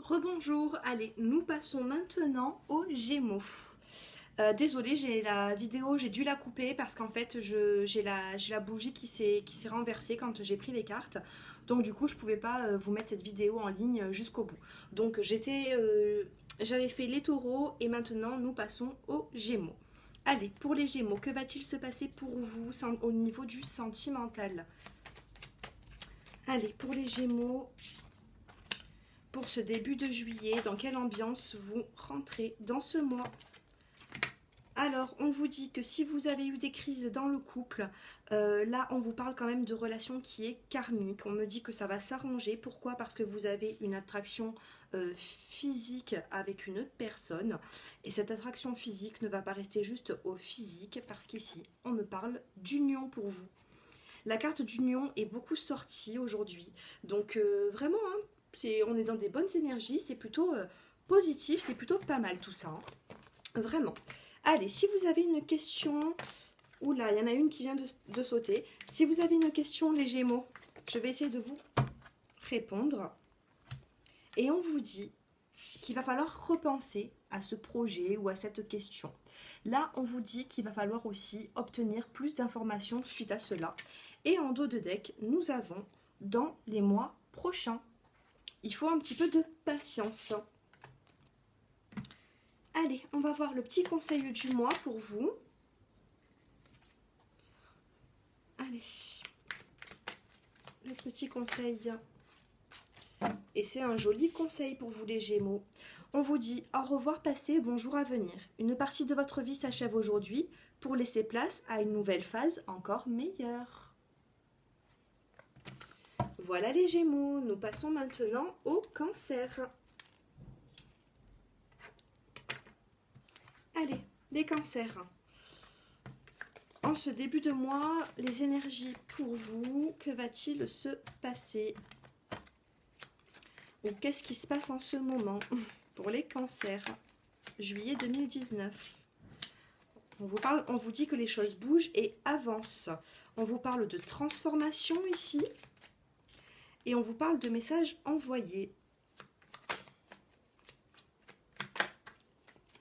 Rebonjour, allez, nous passons maintenant aux Gémeaux. Désolée, la vidéo, j'ai dû la couper parce qu'en fait, j'ai la bougie qui s'est renversée quand j'ai pris les cartes. Donc du coup, je pouvais pas vous mettre cette vidéo en ligne jusqu'au bout. Donc j'avais fait les taureaux et maintenant nous passons aux Gémeaux. Allez, pour les Gémeaux, que va-t-il se passer pour vous au niveau du sentimental? Allez, pour les Gémeaux, pour ce début de juillet, dans quelle ambiance vous rentrez dans ce mois? Alors, on vous dit que si vous avez eu des crises dans le couple, là, on vous parle quand même de relation qui est karmique. On me dit que ça va s'arranger. Pourquoi? Parce que vous avez une attraction physique avec une autre personne. Et cette attraction physique ne va pas rester juste au physique, parce qu'ici, on me parle d'union pour vous. La carte d'union est beaucoup sortie aujourd'hui. Donc, vraiment, hein, on est dans des bonnes énergies. C'est plutôt positif, c'est plutôt pas mal tout ça, hein. Vraiment. Allez, si vous avez une question... Oula, il y en a une qui vient de sauter. Si vous avez une question, les Gémeaux, je vais essayer de vous répondre. Et on vous dit qu'il va falloir repenser à ce projet ou à cette question. Là, on vous dit qu'il va falloir aussi obtenir plus d'informations suite à cela. Et en dos de deck, nous avons dans les mois prochains. Il faut un petit peu de patience. Allez, on va voir le petit conseil du mois pour vous. Allez, le petit conseil. Et c'est un joli conseil pour vous les Gémeaux. On vous dit au revoir passé, bonjour à venir. Une partie de votre vie s'achève aujourd'hui pour laisser place à une nouvelle phase encore meilleure. Voilà les Gémeaux, nous passons maintenant au Cancer. Allez, les Cancers. En ce début de mois, les énergies pour vous, que va-t-il se passer? Ou qu'est-ce qui se passe en ce moment pour les Cancers? Juillet 2019. On vous dit que les choses bougent et avancent. On vous parle de transformation ici. Et on vous parle de messages envoyés.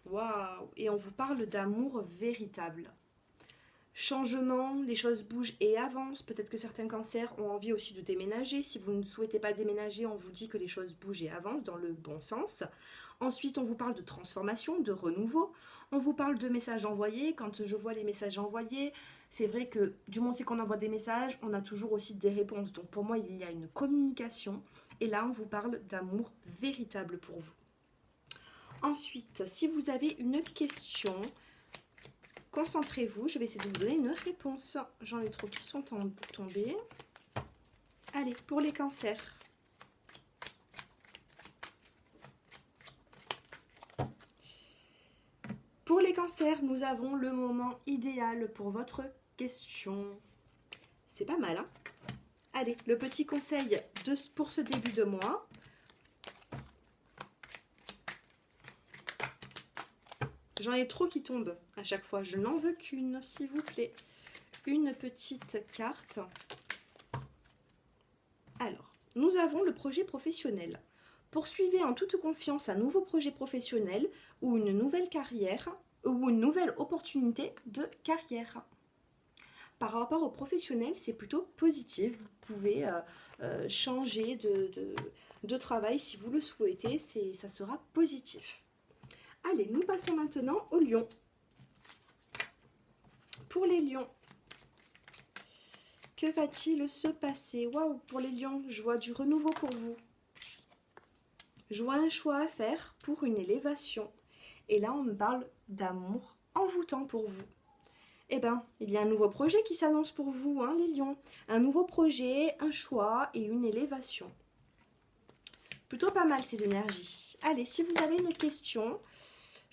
Waouh! Et on vous parle d'amour véritable. Changement, les choses bougent et avancent. Peut-être que certains cancers ont envie aussi de déménager. Si vous ne souhaitez pas déménager, on vous dit que les choses bougent et avancent dans le bon sens. Ensuite, on vous parle de transformation, de renouveau. On vous parle de messages envoyés. Quand je vois les messages envoyés, c'est vrai que du moment c'est qu'on envoie des messages, on a toujours aussi des réponses. Donc pour moi, il y a une communication. Et là, on vous parle d'amour véritable pour vous. Ensuite, si vous avez une question, concentrez-vous. Je vais essayer de vous donner une réponse. J'en ai trop qui sont tombés. Allez, pour les cancers. Pour les cancers, nous avons le moment idéal pour votre question. C'est pas mal, hein? Allez, le petit conseil pour ce début de mois. J'en ai trop qui tombent à chaque fois. Je n'en veux qu'une, s'il vous plaît. Une petite carte. Alors, nous avons le projet professionnel. Poursuivez en toute confiance un nouveau projet professionnel ou une nouvelle carrière ou une nouvelle opportunité de carrière. Par rapport au professionnel, c'est plutôt positif. Vous pouvez changer de travail si vous le souhaitez. Ça sera positif. Allez, nous passons maintenant aux lions. Pour les lions, que va-t-il se passer? Waouh, pour les lions, je vois du renouveau pour vous. Je vois un choix à faire pour une élévation. Et là, on me parle d'amour envoûtant pour vous. Eh bien, il y a un nouveau projet qui s'annonce pour vous, hein, les lions. Un nouveau projet, un choix et une élévation. Plutôt pas mal ces énergies. Allez, si vous avez une question...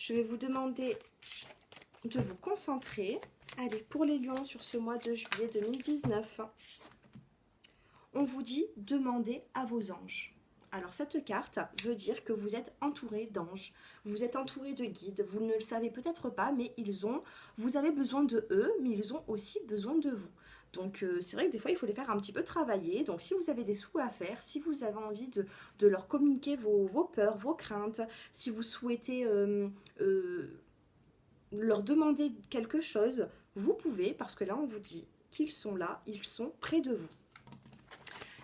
Je vais vous demander de vous concentrer. Allez, pour les lions sur ce mois de juillet 2019, on vous dit demandez à vos anges. Alors cette carte veut dire que vous êtes entouré d'anges, vous êtes entouré de guides, vous ne le savez peut-être pas, mais vous avez besoin de eux, mais ils ont aussi besoin de vous. Donc c'est vrai que des fois il faut les faire un petit peu travailler. Donc si vous avez des sous à faire, si vous avez envie de leur communiquer vos peurs, vos craintes, si vous souhaitez leur demander quelque chose, vous pouvez, parce que là on vous dit qu'ils sont là, ils sont près de vous.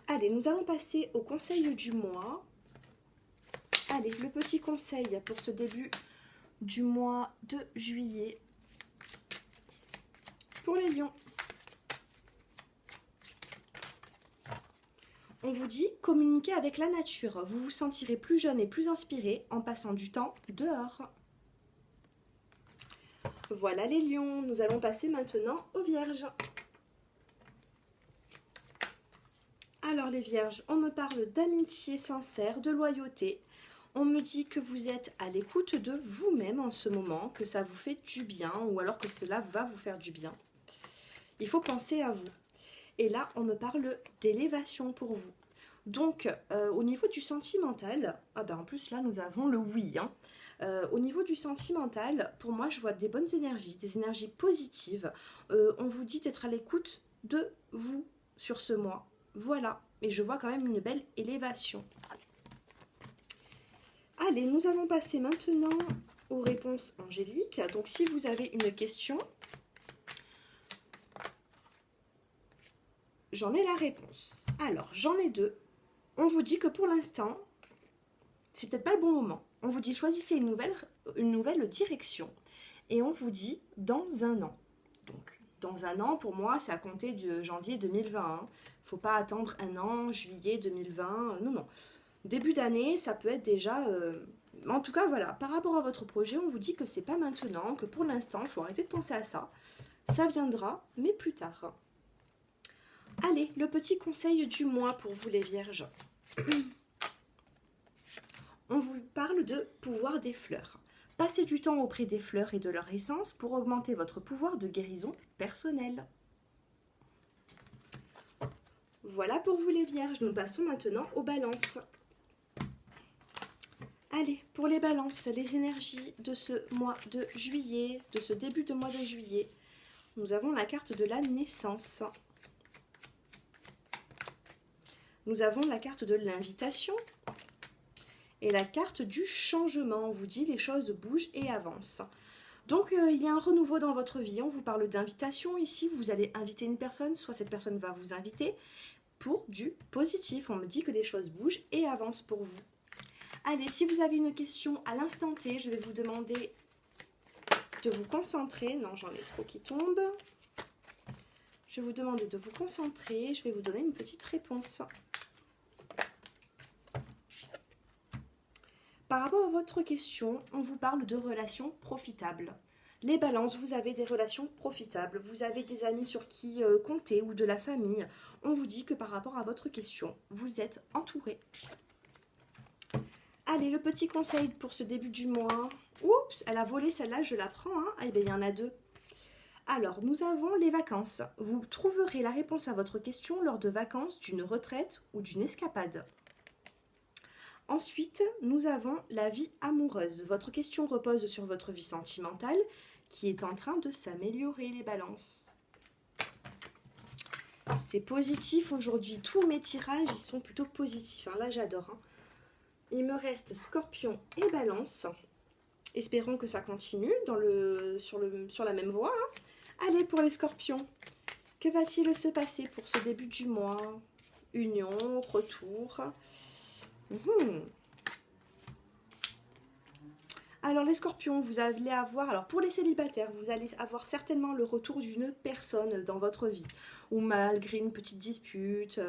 Allez, nous allons passer au conseil du mois. Allez, le petit conseil pour ce début du mois de juillet pour les lions. On vous dit communiquer avec la nature. Vous vous sentirez plus jeune et plus inspiré en passant du temps dehors. Voilà les lions, nous allons passer maintenant aux vierges. Alors les vierges, on me parle d'amitié sincère, de loyauté. On me dit que vous êtes à l'écoute de vous-même en ce moment, que ça vous fait du bien ou alors que cela va vous faire du bien. Il faut penser à vous. Et là, on me parle d'élévation pour vous. Donc, au niveau du sentimental, en plus là, nous avons le oui. Au niveau du sentimental, pour moi, je vois des bonnes énergies, des énergies positives. On vous dit d'être à l'écoute de vous sur ce mois. Voilà, et je vois quand même une belle élévation. Allez, nous allons passer maintenant aux réponses angéliques. Donc, si vous avez une question, j'en ai la réponse. Alors, j'en ai deux. On vous dit que pour l'instant, c'est peut-être pas le bon moment. On vous dit choisissez une nouvelle direction. Et on vous dit dans un an. Donc, dans un an, pour moi, c'est à compter de janvier 2020. Faut pas attendre un an, juillet 2020. Non, non. Début d'année, ça peut être déjà... En tout cas, voilà. Par rapport à votre projet, on vous dit que c'est pas maintenant, que pour l'instant, il faut arrêter de penser à ça. Ça viendra, mais plus tard. Allez, le petit conseil du mois pour vous les vierges. On vous parle de pouvoir des fleurs. Passez du temps auprès des fleurs et de leur essence pour augmenter votre pouvoir de guérison personnelle. Voilà pour vous les vierges. Nous passons maintenant aux balances. Allez, pour les balances, les énergies de ce mois de juillet, de ce début de mois de juillet, nous avons la carte de la naissance. Nous avons la carte de l'invitation et la carte du changement. On vous dit les choses bougent et avancent. Donc il y a un renouveau dans votre vie. On vous parle d'invitation ici. Vous allez inviter une personne, soit cette personne va vous inviter pour du positif. On me dit que les choses bougent et avancent pour vous. Allez, si vous avez une question à l'instant T, je vais vous demander de vous concentrer. Non, j'en ai trop qui tombent. Je vais vous demander de vous concentrer. Je vais vous donner une petite réponse. Par rapport à votre question, on vous parle de relations profitables. Les balances, vous avez des relations profitables, vous avez des amis sur qui compter ou de la famille. On vous dit que par rapport à votre question, vous êtes entouré. Allez, le petit conseil pour ce début du mois. Oups, elle a volé celle-là, je la prends. Hein. Ah, bien, il y en a deux. Alors, nous avons les vacances. Vous trouverez la réponse à votre question lors de vacances, d'une retraite ou d'une escapade. Ensuite, nous avons la vie amoureuse. Votre question repose sur votre vie sentimentale qui est en train de s'améliorer, les balances. C'est positif aujourd'hui. Tous mes tirages, ils sont plutôt positifs. Là, j'adore. Hein. Il me reste Scorpion et Balance. Espérons que ça continue sur la même voie. Hein. Allez, pour les Scorpions, que va-t-il se passer pour ce début du mois? Union, retour. Alors les Scorpions, vous allez avoir, alors pour les célibataires, vous allez avoir certainement le retour d'une personne dans votre vie, ou malgré une petite dispute,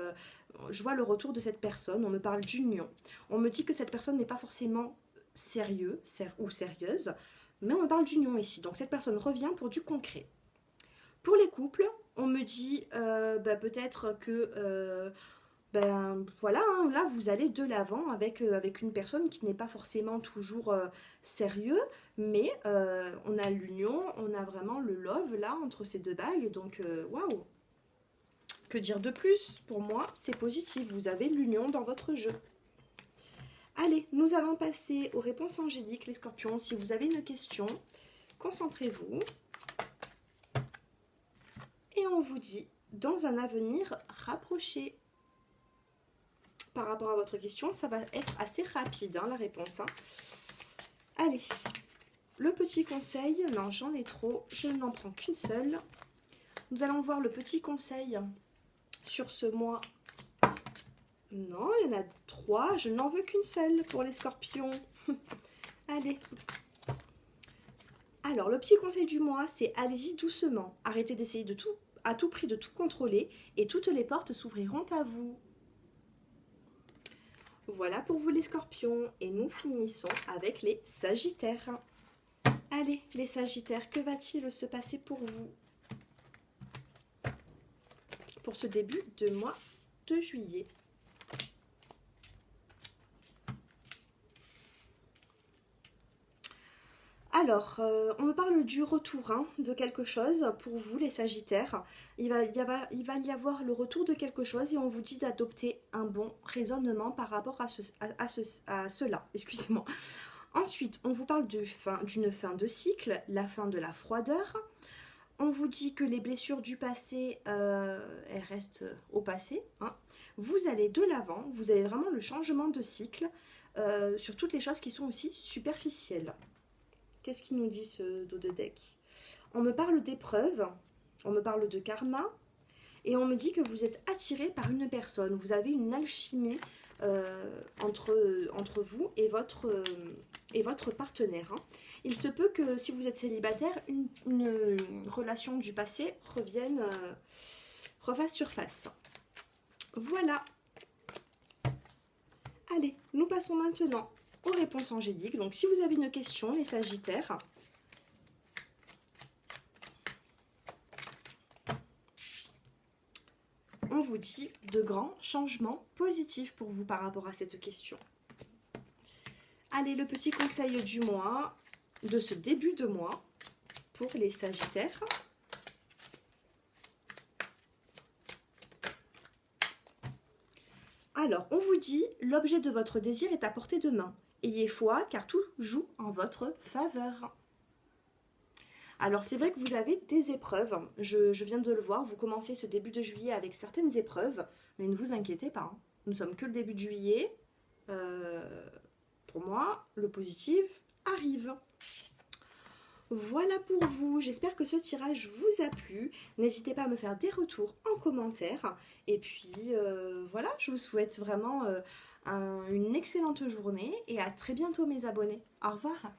je vois le retour de cette personne. On me parle d'union, on me dit que cette personne n'est pas forcément sérieuse, mais on me parle d'union ici, donc cette personne revient pour du concret. Pour les couples, on me dit peut-être que voilà, hein, là vous allez de l'avant avec une personne qui n'est pas forcément toujours sérieux, mais on a l'union, on a vraiment le love là entre ces deux bagues, donc waouh. Que dire de plus? Pour moi, c'est positif, vous avez l'union dans votre jeu. Allez, nous allons passer aux réponses angéliques, les Scorpions. Si vous avez une question, concentrez-vous. Et on vous dit dans un avenir rapproché. Par rapport à votre question, ça va être assez rapide, hein, la réponse. Hein. Allez, le petit conseil, non, j'en ai trop, je n'en prends qu'une seule. Nous allons voir le petit conseil sur ce mois. Non, il y en a 3, je n'en veux qu'une seule pour les scorpions. Allez. Alors, le petit conseil du mois, c'est allez-y doucement. Arrêtez d'essayer à tout prix de tout contrôler et toutes les portes s'ouvriront à vous. Voilà pour vous les scorpions et nous finissons avec les sagittaires. Allez, les sagittaires, que va-t-il se passer pour vous pour ce début de mois de juillet? Alors, on me parle du retour hein, de quelque chose pour vous les sagittaires. Il va y avoir le retour de quelque chose et on vous dit d'adopter un bon raisonnement par rapport à cela. Excusez-moi. Ensuite, on vous parle d'une fin de cycle, la fin de la froideur. On vous dit que les blessures du passé, elles restent au passé. Hein. Vous allez de l'avant, vous avez vraiment le changement de cycle sur toutes les choses qui sont aussi superficielles. Qu'est-ce qu'il nous dit ce dos de deck? On me parle d'épreuves, on me parle de karma, et on me dit que vous êtes attiré par une personne. Vous avez une alchimie entre vous et votre partenaire. Hein. Il se peut que si vous êtes célibataire, une relation du passé refasse surface. Voilà. Allez, nous passons maintenant aux réponses angéliques. Donc si vous avez une question, les sagittaires, on vous dit de grands changements positifs pour vous par rapport à cette question. Allez, le petit conseil du mois, de ce début de mois, pour les sagittaires. Alors, on vous dit, l'objet de votre désir est à portée de main. Ayez foi, car tout joue en votre faveur. Alors, c'est vrai que vous avez des épreuves. Je viens de le voir, vous commencez ce début de juillet avec certaines épreuves, mais ne vous inquiétez pas. Hein. Nous sommes que le début de juillet. Pour moi, le positif arrive. Voilà pour vous, j'espère que ce tirage vous a plu. N'hésitez pas à me faire des retours en commentaire. Et puis voilà, je vous souhaite vraiment une excellente journée et à très bientôt mes abonnés. Au revoir.